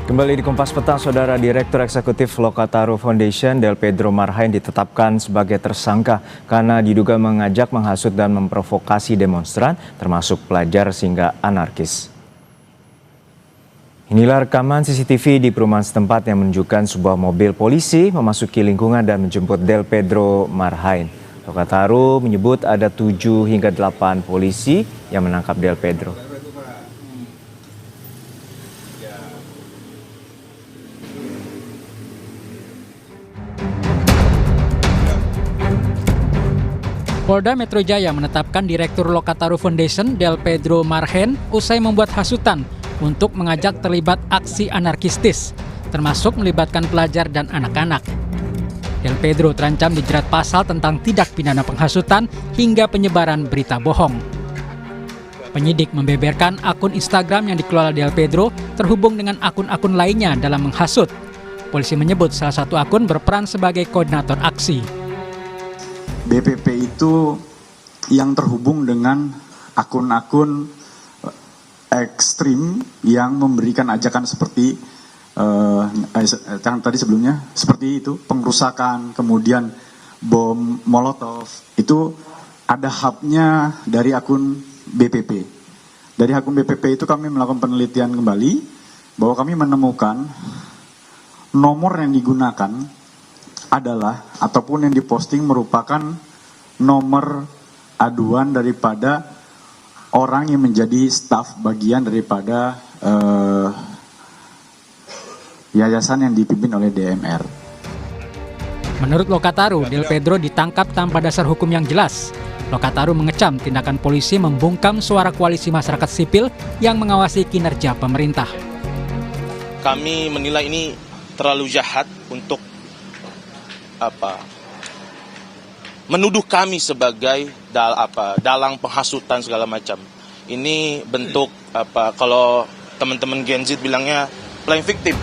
Kembali di Kompas Petang, Saudara. Direktur Eksekutif Lokataru Foundation, Del Pedro Marhain, ditetapkan sebagai tersangka karena diduga mengajak, menghasut, dan memprovokasi demonstran, termasuk pelajar hingga anarkis. Inilah rekaman CCTV di perumahan setempat yang menunjukkan sebuah mobil polisi memasuki lingkungan dan menjemput Del Pedro Marhain. Lokataru menyebut ada 7 hingga 8 polisi yang menangkap Del Pedro. Polda Metro Jaya menetapkan Direktur Lokataru Foundation, Del Pedro Marhain, usai membuat hasutan untuk mengajak terlibat aksi anarkistis, termasuk melibatkan pelajar dan anak-anak. Del Pedro terancam dijerat pasal tentang tindak pidana penghasutan hingga penyebaran berita bohong. Penyidik membeberkan akun Instagram yang dikelola Del Pedro terhubung dengan akun-akun lainnya dalam menghasut. Polisi menyebut salah satu akun berperan sebagai koordinator aksi. BPP itu yang terhubung dengan akun-akun ekstrim yang memberikan ajakan seperti yang tadi sebelumnya, seperti itu, pengrusakan, kemudian bom molotov. Itu ada hubnya dari akun BPP. Dari akun BPP itu kami melakukan penelitian kembali bahwa kami menemukan nomor yang digunakan adalah ataupun yang diposting merupakan nomor aduan daripada orang yang menjadi staf bagian daripada yayasan yang dipimpin oleh DMR. Menurut Lokataru, Del Pedro ditangkap tanpa dasar hukum yang jelas. Lokataru mengecam tindakan polisi membungkam suara koalisi masyarakat sipil yang mengawasi kinerja pemerintah. Kami menilai ini terlalu jahat untuk menuduh kami sebagai dalang penghasutan segala macam. Ini bentuk kalau teman-teman Gen Z bilangnya playing victim.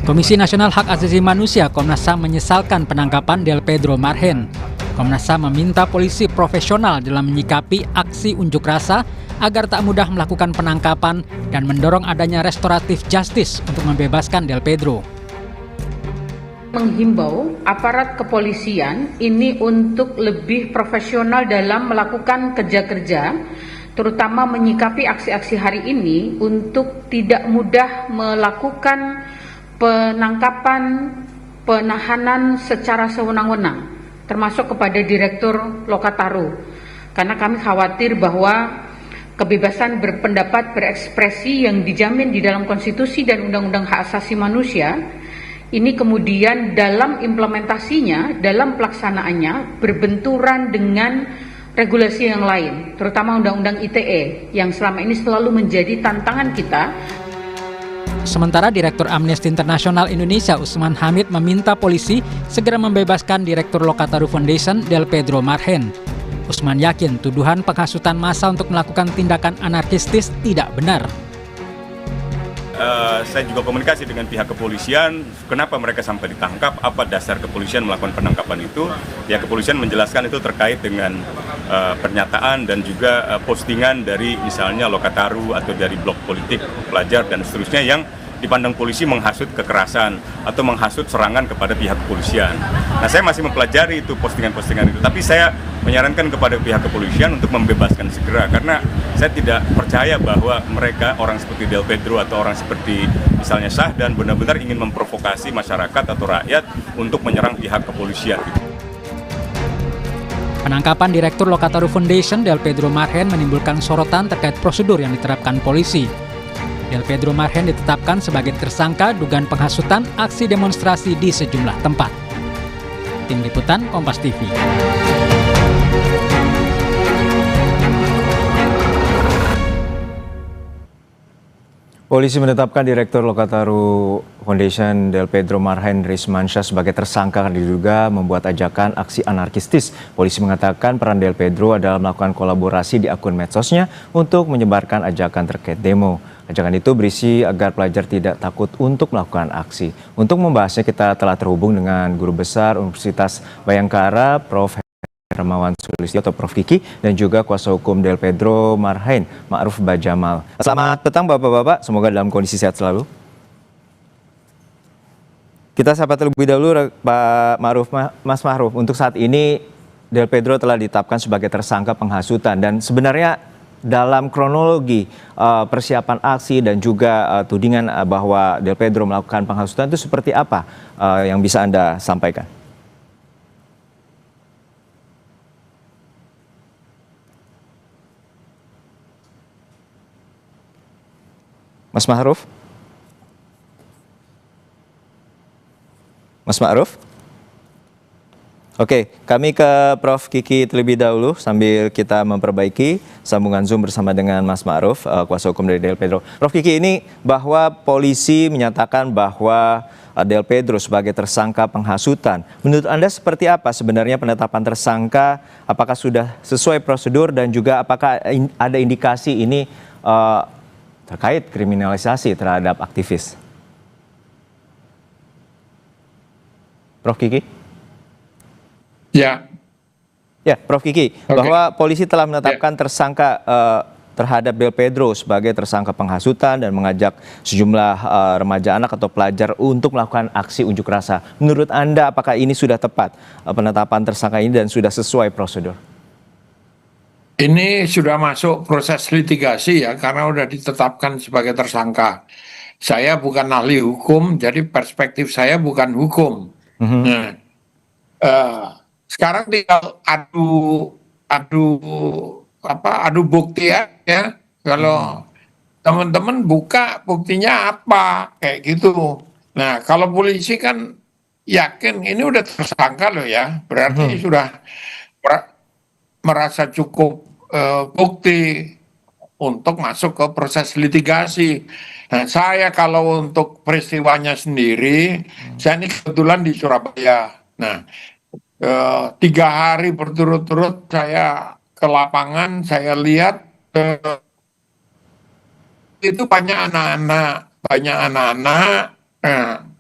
Komisi Nasional Hak Asasi Manusia Komnas HAM menyesalkan penangkapan Del Pedro Marhain. Komnas HAM meminta polisi profesional dalam menyikapi aksi unjuk rasa agar tak mudah melakukan penangkapan dan mendorong adanya restoratif justice untuk membebaskan Del Pedro. Menghimbau aparat kepolisian ini untuk lebih profesional dalam melakukan kerja-kerja, terutama menyikapi aksi-aksi hari ini untuk tidak mudah melakukan penangkapan, penahanan secara sewenang-wenang, termasuk kepada Direktur Lokataru. Karena kami khawatir bahwa kebebasan berpendapat, berekspresi yang dijamin di dalam konstitusi dan undang-undang hak asasi manusia ini kemudian dalam implementasinya, dalam pelaksanaannya berbenturan dengan regulasi yang lain, terutama Undang-Undang ITE yang selama ini selalu menjadi tantangan kita. Sementara Direktur Amnesty International Indonesia Usman Hamid meminta polisi segera membebaskan Direktur Lokataru Foundation, Del Pedro Marhain. Usman yakin tuduhan penghasutan massa untuk melakukan tindakan anarkistis tidak benar. Saya juga komunikasi dengan pihak kepolisian, kenapa mereka sampai ditangkap, apa dasar kepolisian melakukan penangkapan itu. Pihak kepolisian menjelaskan itu terkait dengan pernyataan dan juga postingan dari misalnya Lokataru atau dari blog politik pelajar dan seterusnya yang dipandang polisi menghasut kekerasan atau menghasut serangan kepada pihak kepolisian. Nah, saya masih mempelajari itu postingan-postingan itu, tapi saya menyarankan kepada pihak kepolisian untuk membebaskan segera karena saya tidak percaya bahwa mereka orang seperti Del Pedro atau orang seperti misalnya Syahdan benar-benar ingin memprovokasi masyarakat atau rakyat untuk menyerang pihak kepolisian. Penangkapan Direktur Lokataru Foundation, Del Pedro Marhain, menimbulkan sorotan terkait prosedur yang diterapkan polisi. Del Pedro Marhain ditetapkan sebagai tersangka dugaan penghasutan aksi demonstrasi di sejumlah tempat. Tim Liputan Kompas TV. Polisi menetapkan Direktur Lokataru Foundation, Del Pedro Marhain Rismansyah, sebagai tersangka karena diduga membuat ajakan aksi anarkistis. Polisi mengatakan peran Del Pedro adalah melakukan kolaborasi di akun medsosnya untuk menyebarkan ajakan terkait demo. Ajakan itu berisi agar pelajar tidak takut untuk melakukan aksi. Untuk membahasnya kita telah terhubung dengan Guru Besar Universitas Bhayangkara, Prof. Hermawan Sulistyo atau Prof. Kiki dan juga kuasa hukum Del Pedro Marhain, Ma'ruf Bajamal. Selamat petang Bapak-Bapak, semoga dalam kondisi sehat selalu. Kita sapa terlebih dahulu Pak Ma'ruf. Mas Ma'ruf, untuk saat ini Del Pedro telah ditetapkan sebagai tersangka penghasutan dan sebenarnya dalam kronologi persiapan aksi dan juga tudingan bahwa Del Pedro melakukan penghasutan itu seperti apa yang bisa Anda sampaikan? Mas Ma'ruf? Mas Ma'ruf? Oke, kami ke Prof. Kiki terlebih dahulu sambil kita memperbaiki sambungan Zoom bersama dengan Mas Ma'ruf, kuasa hukum dari Del Pedro. Prof. Kiki, ini bahwa polisi menyatakan bahwa Del Pedro sebagai tersangka penghasutan. Menurut Anda seperti apa sebenarnya penetapan tersangka? Apakah sudah sesuai prosedur dan juga apakah ada indikasi ini terkait kriminalisasi terhadap aktivis? Prof. Kiki? Ya, Prof. Kiki, bahwa polisi telah menetapkan tersangka terhadap Del Pedro sebagai tersangka penghasutan dan mengajak sejumlah remaja anak atau pelajar untuk melakukan aksi unjuk rasa. Menurut Anda, apakah ini sudah tepat penetapan tersangka ini dan sudah sesuai prosedur? ini sudah masuk proses litigasi ya, karena sudah ditetapkan sebagai tersangka. Saya bukan ahli hukum, jadi perspektif saya bukan hukum. Nah, sekarang tinggal adu bukti ya. Kalau teman-teman buka buktinya apa kayak gitu. Nah, kalau polisi kan yakin ini udah tersangka loh ya, berarti sudah merasa cukup bukti untuk masuk ke proses litigasi. Nah, saya kalau untuk peristiwanya sendiri, saya ini kebetulan di Surabaya. Nah, 3 hari berturut-turut saya ke lapangan, saya lihat itu banyak anak-anak.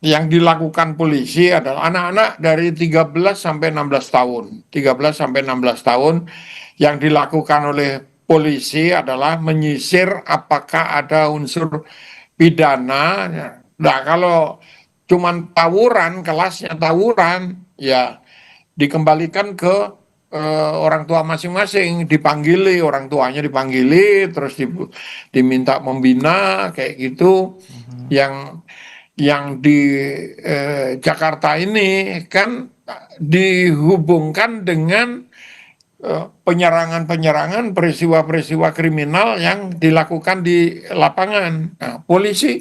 Yang dilakukan polisi adalah anak-anak dari 13 sampai 16 tahun. 13 sampai 16 tahun yang dilakukan oleh polisi adalah menyisir apakah ada unsur pidana. Nah, kalau cuman tawuran, kelasnya tawuran, ya dikembalikan ke orang tua masing-masing, dipanggili, orang tuanya dipanggili, terus diminta membina kayak gitu. Yang di Jakarta ini kan dihubungkan dengan penyerangan-penyerangan, peristiwa-peristiwa kriminal yang dilakukan di lapangan. Nah, polisi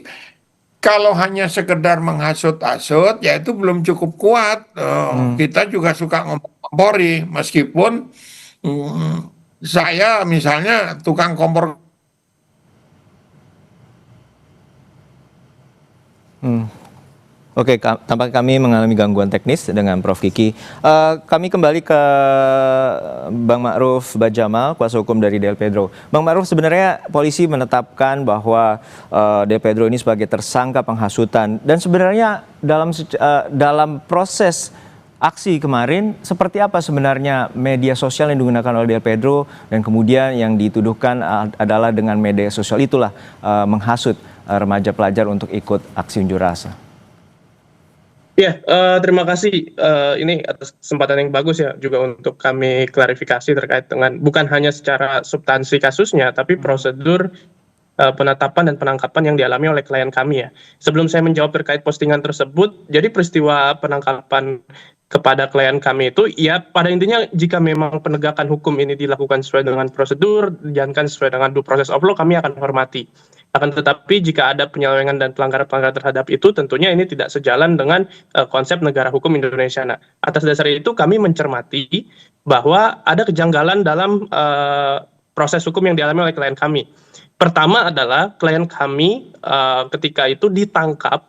kalau hanya sekedar menghasut-hasut, ya itu belum cukup kuat. Kita juga suka ngompori, meskipun saya misalnya tukang kompor. Oke, tampaknya kami mengalami gangguan teknis dengan Prof. Kiki. Kami kembali ke Bang Ma'ruf Bajamal, kuasa hukum dari Del Pedro. Bang Ma'ruf, sebenarnya polisi menetapkan bahwa Del Pedro ini sebagai tersangka penghasutan. Dan sebenarnya dalam proses aksi kemarin, seperti apa sebenarnya media sosial yang digunakan oleh Del Pedro dan kemudian yang dituduhkan adalah dengan media sosial itulah menghasut remaja pelajar untuk ikut aksi unjuk rasa? Ya, terima kasih ini atas kesempatan yang bagus ya juga untuk kami klarifikasi terkait dengan bukan hanya secara substansi kasusnya, tapi prosedur penetapan dan penangkapan yang dialami oleh klien kami ya. Sebelum saya menjawab terkait postingan tersebut, jadi peristiwa penangkapan kepada klien kami itu ya pada intinya jika memang penegakan hukum ini dilakukan sesuai dengan prosedur, dijalankan sesuai dengan due process of law, kami akan hormati. Akan tetapi jika ada penyelewengan dan pelanggaran-pelanggaran terhadap itu, tentunya ini tidak sejalan dengan konsep negara hukum Indonesia. Nah, atas dasar itu kami mencermati bahwa ada kejanggalan dalam proses hukum yang dialami oleh klien kami. Pertama adalah klien kami ketika itu ditangkap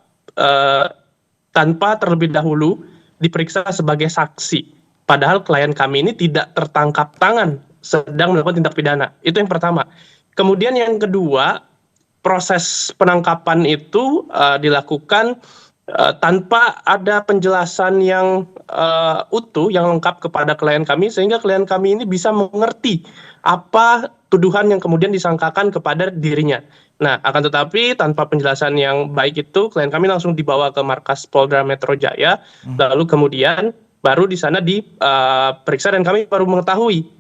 tanpa terlebih dahulu diperiksa sebagai saksi. Padahal klien kami ini tidak tertangkap tangan sedang melakukan tindak pidana. Itu yang pertama. Kemudian yang kedua, proses penangkapan itu dilakukan tanpa ada penjelasan yang utuh, yang lengkap kepada klien kami, sehingga klien kami ini bisa mengerti apa tuduhan yang kemudian disangkakan kepada dirinya. Nah, akan tetapi tanpa penjelasan yang baik itu, klien kami langsung dibawa ke markas Polda Metro Jaya, lalu kemudian baru di sana diperiksa dan kami baru mengetahui.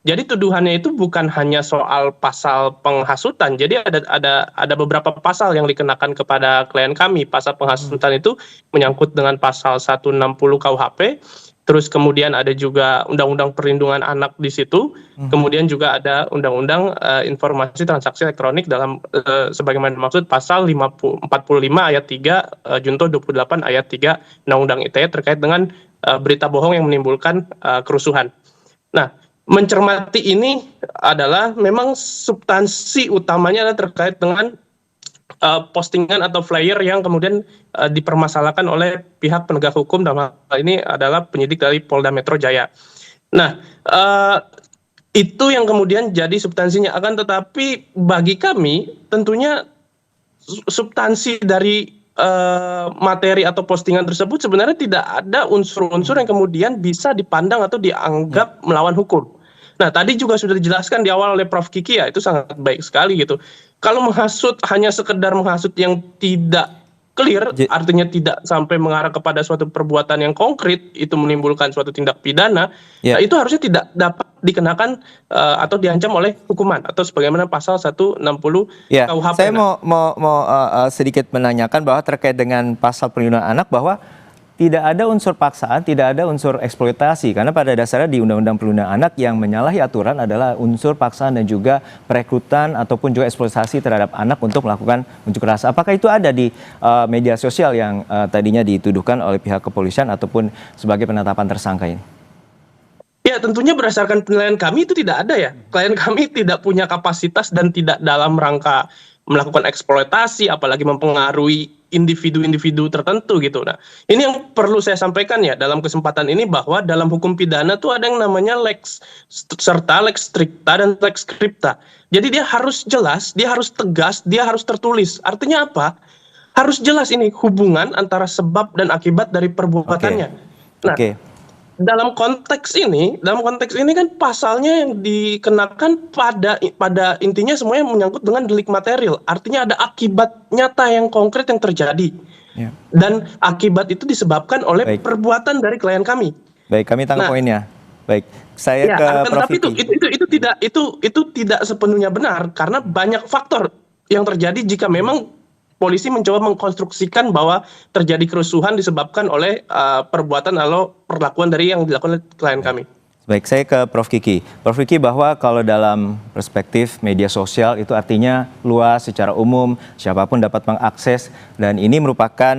Jadi tuduhannya itu bukan hanya soal pasal penghasutan. Jadi ada beberapa pasal yang dikenakan kepada klien kami. Pasal penghasutan itu menyangkut dengan pasal 160 KUHP. Terus kemudian ada juga Undang-Undang Perlindungan Anak di situ. Kemudian juga ada Undang-Undang Informasi Transaksi Elektronik dalam sebagaimana dimaksud pasal 45 ayat 3 Junto 28 ayat 3 Undang-Undang ITE terkait dengan berita bohong yang menimbulkan kerusuhan. Nah, mencermati ini adalah memang substansi utamanya adalah terkait dengan postingan atau flyer yang kemudian dipermasalahkan oleh pihak penegak hukum, dalam hal ini adalah penyidik dari Polda Metro Jaya. Nah, itu yang kemudian jadi substansinya. Akan tetapi bagi kami tentunya substansi dari materi atau postingan tersebut sebenarnya tidak ada unsur-unsur yang kemudian bisa dipandang atau dianggap melawan hukum. Nah, tadi juga sudah dijelaskan di awal oleh Prof. Kiki, ya, itu sangat baik sekali gitu. Kalau menghasut hanya sekedar menghasut yang tidak clear, artinya tidak sampai mengarah kepada suatu perbuatan yang konkret, itu menimbulkan suatu tindak pidana, itu harusnya tidak dapat dikenakan atau diancam oleh hukuman atau sebagaimana pasal 160 KUHP. Saya mau sedikit menanyakan bahwa terkait dengan pasal perlindungan anak, bahwa tidak ada unsur paksaan, tidak ada unsur eksploitasi, karena pada dasarnya di Undang-Undang Perlindungan Anak yang menyalahi aturan adalah unsur paksaan dan juga perekrutan ataupun juga eksploitasi terhadap anak untuk melakukan unjuk rasa. Apakah itu ada di media sosial yang tadinya dituduhkan oleh pihak kepolisian ataupun sebagai penetapan tersangka ini? Ya, tentunya berdasarkan penilaian kami itu tidak ada, ya. Klien kami tidak punya kapasitas dan tidak dalam rangka melakukan eksploitasi, apalagi mempengaruhi individu-individu tertentu gitu. Nah, ini yang perlu saya sampaikan ya dalam kesempatan ini, bahwa dalam hukum pidana tuh ada yang namanya lex serta, lex stricta, dan lex scripta. Jadi dia harus jelas, dia harus tegas, dia harus tertulis. Artinya apa? Harus jelas ini hubungan antara sebab dan akibat dari perbuatannya. Nah, dalam konteks ini kan pasalnya yang dikenakan pada intinya semuanya menyangkut dengan delik material. Artinya ada akibat nyata yang konkret yang terjadi. Dan akibat itu disebabkan oleh perbuatan dari klien kami. Baik, kami tangkap poinnya. Baik, saya ke Prof. Kiki. Itu tidak sepenuhnya benar, karena banyak faktor yang terjadi jika memang polisi mencoba mengkonstruksikan bahwa terjadi kerusuhan disebabkan oleh perbuatan atau perlakuan dari yang dilakukan oleh klien kami. Baik, saya ke Prof. Kiki. Prof. Kiki, bahwa kalau dalam perspektif media sosial itu artinya luas secara umum, siapapun dapat mengakses, dan ini merupakan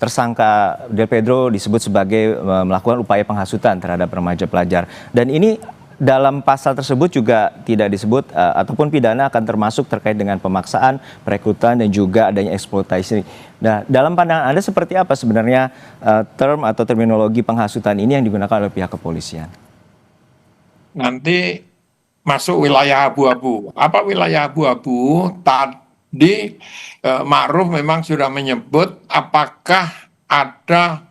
tersangka Del Pedro disebut sebagai melakukan upaya penghasutan terhadap remaja pelajar. Dan ini dalam pasal tersebut juga tidak disebut ataupun pidana akan termasuk terkait dengan pemaksaan, perekrutan, dan juga adanya eksploitasi. Nah, dalam pandangan Anda seperti apa sebenarnya term atau terminologi penghasutan ini yang digunakan oleh pihak kepolisian? Nanti masuk wilayah abu-abu. Apa wilayah abu-abu? Tadi Ma'ruf memang sudah menyebut apakah ada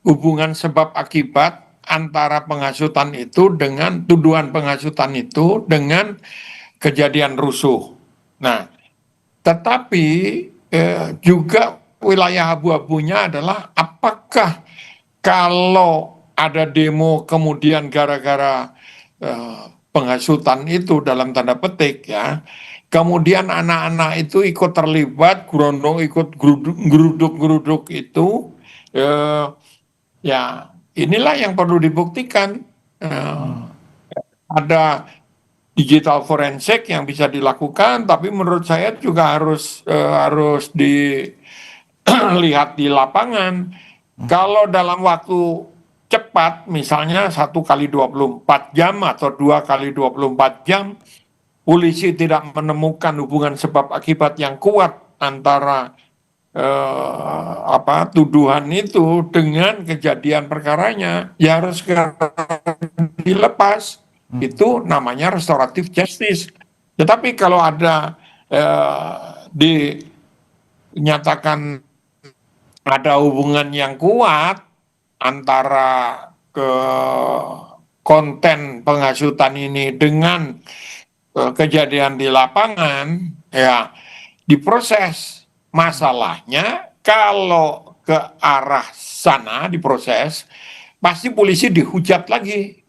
hubungan sebab akibat antara penghasutan itu dengan tuduhan penghasutan itu dengan kejadian rusuh. Nah, tetapi juga wilayah abu-abunya adalah apakah kalau ada demo kemudian gara-gara penghasutan itu dalam tanda petik ya, kemudian anak-anak itu ikut terlibat, gerondong ikut geruduk-geruduk itu, ya inilah yang perlu dibuktikan. Ada digital forensik yang bisa dilakukan, tapi menurut saya juga harus dilihat di lapangan. Kalau dalam waktu cepat, misalnya 1 kali 24 jam atau 2 kali 24 jam, polisi tidak menemukan hubungan sebab akibat yang kuat antara tuduhan itu dengan kejadian perkaranya, ya harus dilepas. Itu namanya restoratif justice. Tetapi kalau ada dinyatakan ada hubungan yang kuat antara konten penghasutan ini dengan kejadian di lapangan, ya diproses. Masalahnya kalau ke arah sana diproses, pasti polisi dihujat lagi,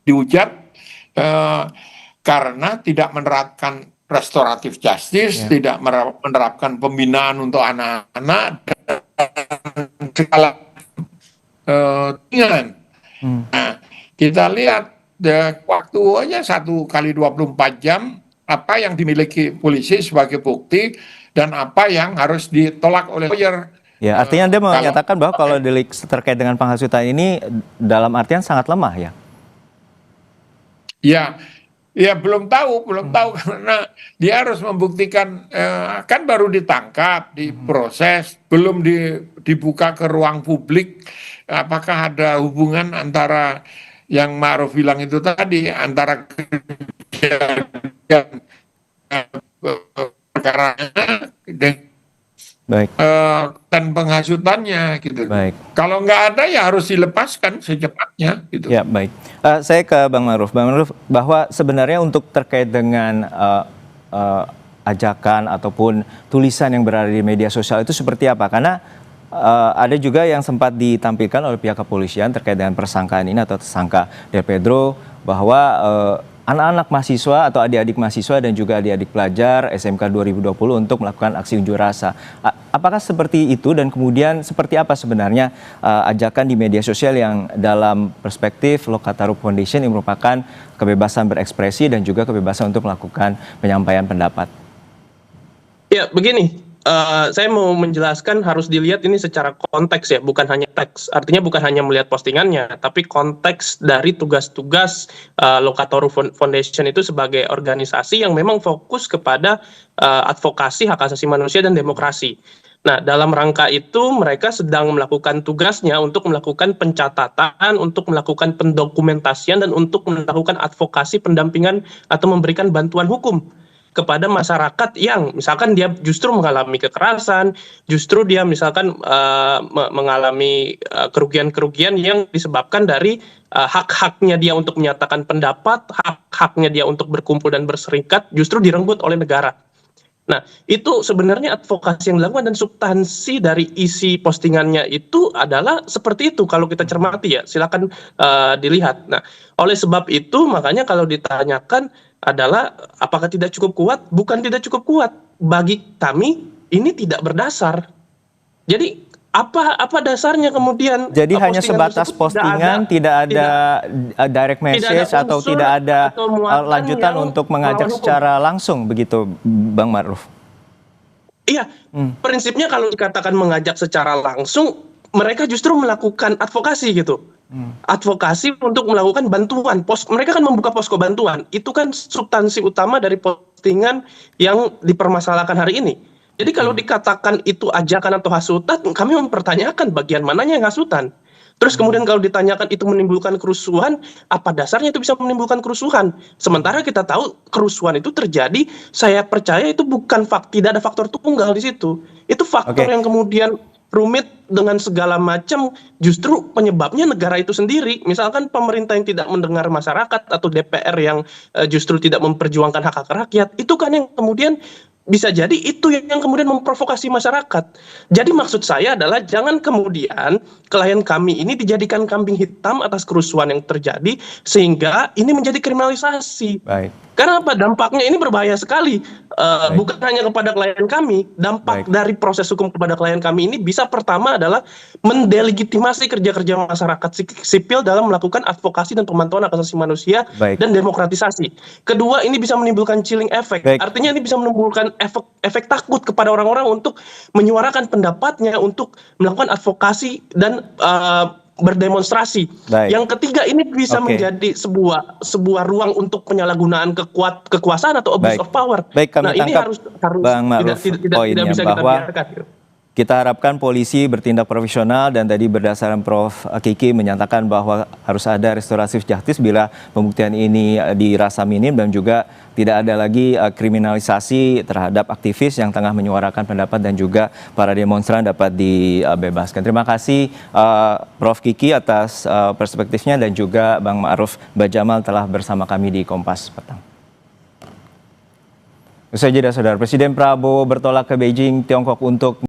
karena tidak menerapkan restoratif justice, tidak menerapkan pembinaan untuk anak-anak dan segala ringan. Nah, kita lihat waktu aja 1 kali 24 jam apa yang dimiliki polisi sebagai bukti dan apa yang harus ditolak oleh lawyer. Ya, artinya Anda menyatakan bahwa kalau delik terkait dengan penghasutan ini dalam artian sangat lemah ya? Ya belum tahu karena dia harus membuktikan, kan baru ditangkap, diproses, belum dibuka ke ruang publik. Apakah ada hubungan antara yang Ma'ruf bilang itu tadi, antara kejadian perkaranya dan penghasutannya gitu. Baik. Kalau nggak ada ya harus dilepaskan secepatnya gitu. Ya, baik. Saya ke Bang Ma'ruf. Bang Ma'ruf, bahwa sebenarnya untuk terkait dengan ajakan ataupun tulisan yang berada di media sosial itu seperti apa? Karena ada juga yang sempat ditampilkan oleh pihak kepolisian terkait dengan persangkaan ini atau tersangka Del Pedro, bahwa anak-anak mahasiswa atau adik-adik mahasiswa dan juga adik-adik pelajar SMK 2020 untuk melakukan aksi unjuk rasa. Apakah seperti itu dan kemudian seperti apa sebenarnya ajakan di media sosial yang dalam perspektif Lokataru Foundation yang merupakan kebebasan berekspresi dan juga kebebasan untuk melakukan penyampaian pendapat? Ya, begini. Saya mau menjelaskan harus dilihat ini secara konteks ya, bukan hanya teks. Artinya bukan hanya melihat postingannya, tapi konteks dari tugas-tugas Lokataru Foundation itu sebagai organisasi yang memang fokus kepada advokasi hak asasi manusia dan demokrasi. Nah, dalam rangka itu mereka sedang melakukan tugasnya untuk melakukan pencatatan, untuk melakukan pendokumentasian, dan untuk melakukan advokasi pendampingan atau memberikan bantuan hukum kepada masyarakat yang misalkan dia justru mengalami kekerasan, justru dia misalkan mengalami kerugian-kerugian yang disebabkan dari hak-haknya dia untuk menyatakan pendapat, hak-haknya dia untuk berkumpul dan berserikat justru direnggut oleh negara. Nah, itu sebenarnya advokasi yang dilakukan dan substansi dari isi postingannya itu adalah seperti itu kalau kita cermati ya, silakan dilihat. Nah, oleh sebab itu makanya kalau ditanyakan adalah apakah tidak cukup kuat? Bukan tidak cukup kuat. Bagi kami ini tidak berdasar. Jadi apa dasarnya kemudian? Jadi hanya sebatas postingan, tidak ada direct message atau tidak ada lanjutan untuk mengajak secara langsung begitu, Bang Ma'ruf? Iya, prinsipnya kalau dikatakan mengajak secara langsung, mereka justru melakukan advokasi gitu. Advokasi untuk melakukan bantuan. Mereka kan membuka posko bantuan. Itu kan substansi utama dari postingan yang dipermasalahkan hari ini. Jadi kalau dikatakan itu ajakan atau hasutan, kami mempertanyakan bagian mananya yang hasutan. Terus kemudian kalau ditanyakan itu menimbulkan kerusuhan, apa dasarnya itu bisa menimbulkan kerusuhan? Sementara kita tahu kerusuhan itu terjadi, saya percaya itu bukan tidak ada faktor tunggal di situ. Itu faktor yang kemudian rumit dengan segala macam, justru penyebabnya negara itu sendiri. Misalkan pemerintah yang tidak mendengar masyarakat atau DPR yang justru tidak memperjuangkan hak-hak rakyat, itu kan yang kemudian bisa jadi itu yang kemudian memprovokasi masyarakat. Jadi maksud saya adalah jangan kemudian klien kami ini dijadikan kambing hitam atas kerusuhan yang terjadi sehingga ini menjadi kriminalisasi. Baik. Karena apa? Dampaknya ini berbahaya sekali. Bukan hanya kepada klien kami, dampak dari proses hukum kepada klien kami ini bisa pertama adalah mendelegitimasi kerja-kerja masyarakat sipil dalam melakukan advokasi dan pemantauan hak asasi manusia dan demokratisasi. Kedua, ini bisa menimbulkan chilling effect. Artinya ini bisa menimbulkan efek takut kepada orang-orang untuk menyuarakan pendapatnya, untuk melakukan advokasi dan berdemonstrasi. Yang ketiga, ini bisa menjadi sebuah ruang untuk penyalahgunaan kekuasaan atau abuse of power. Kami nah, ini harus Bang Ma'ruf tidak bisa kita biarkan. Kita harapkan polisi bertindak profesional dan tadi berdasarkan Prof. Kiki menyatakan bahwa harus ada restoratif justice bila pembuktian ini dirasa minim dan juga tidak ada lagi kriminalisasi terhadap aktivis yang tengah menyuarakan pendapat dan juga para demonstran dapat dibebaskan. Terima kasih Prof. Kiki atas perspektifnya dan juga Bang Ma'ruf Bajamal telah bersama kami di Kompas Petang. Usai jeda, Saudara, Presiden Prabowo bertolak ke Beijing, Tiongkok untuk